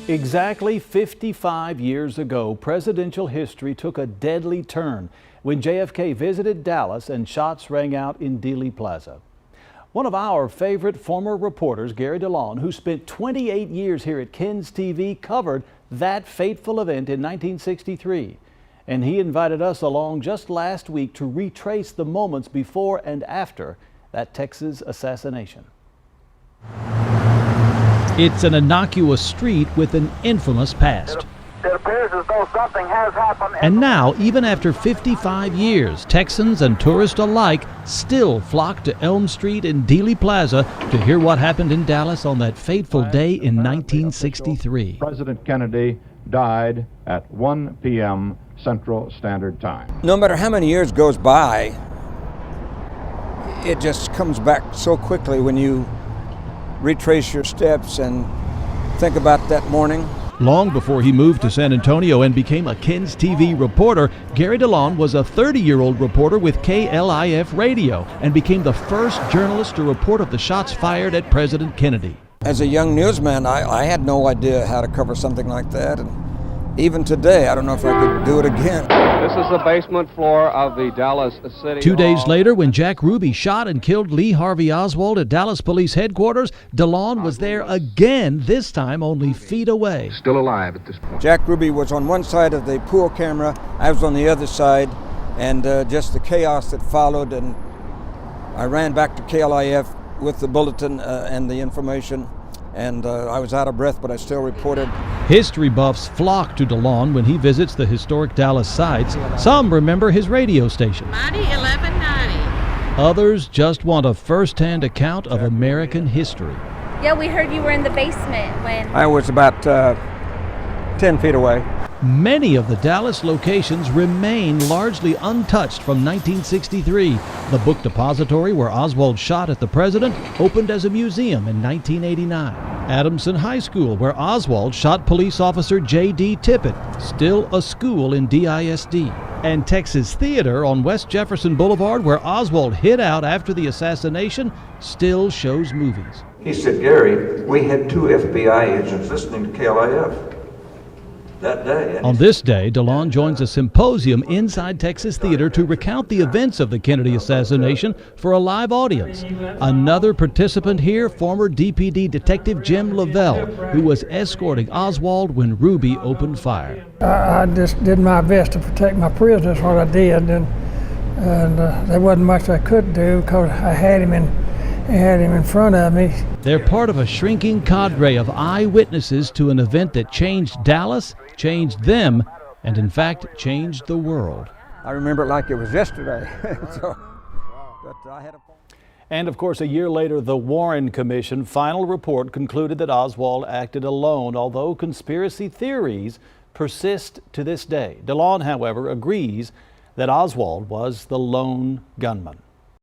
Exactly 55 years ago, presidential history took a deadly turn when JFK visited Dallas and shots rang out in Dealey Plaza. One of our favorite former reporters, Gary DeLon, who spent 28 years here at KENS TV, covered that fateful event in 1963. And he invited us along just last week to retrace the moments before and after that Texas assassination. It's an innocuous street with an infamous past. It appears as though something has happened. And now, even after 55 years, Texans and tourists alike still flock to Elm Street in Dealey Plaza to hear what happened in Dallas on that fateful day in 1963. President Kennedy died at 1 p.m. Central Standard Time. No matter how many years goes by, it just comes back so quickly when you retrace your steps and think about that morning. Long before he moved to San Antonio and became a KENS TV reporter, Gary DeLon was a 30-year-old reporter with KLIF Radio and became the first journalist to report of the shots fired at President Kennedy. As a young newsman, I had no idea how to cover something like that. And even today, I don't know if I could do it again. This is the basement floor of the Dallas City 2 days Hall. later, when Jack Ruby shot and killed Lee Harvey Oswald at Dallas Police Headquarters, DeLon was there again, this time only feet away. Still alive at this point. Jack Ruby was on one side of the pool camera, I was on the other side, and just the chaos that followed, and I ran back to KLIF with the bulletin and the information, and I was out of breath, but I still reported. History buffs flock to DeLon when he visits the historic Dallas sites. Some remember his radio station. Mighty 1190. Others just want a first-hand account of American history. Yeah, we heard you were in the basement when... I was about 10 feet away. Many of the Dallas locations remain largely untouched from 1963. The book depository where Oswald shot at the president opened as a museum in 1989. Adamson High School, where Oswald shot police officer J.D. Tippit, still a school in DISD. And Texas Theater on West Jefferson Boulevard, where Oswald hid out after the assassination, still shows movies. He said, "Gary, we had 2 FBI agents listening to KLIF that day." On this day, DeLon joins a symposium inside Texas Theater to recount the events of the Kennedy assassination for a live audience. Another participant here, former DPD detective Jim Lavelle, who was escorting Oswald when Ruby opened fire. I just did my best to protect my prisoners, what I did, and there wasn't much I could do because I had him in front of me. They're part of a shrinking cadre of eyewitnesses to an event that changed Dallas, changed them, and in fact changed the world. I remember it like it was yesterday. And of course, a year later, the Warren Commission final report concluded that Oswald acted alone, although conspiracy theories persist to this day. DeLon, however, agrees that Oswald was the lone gunman.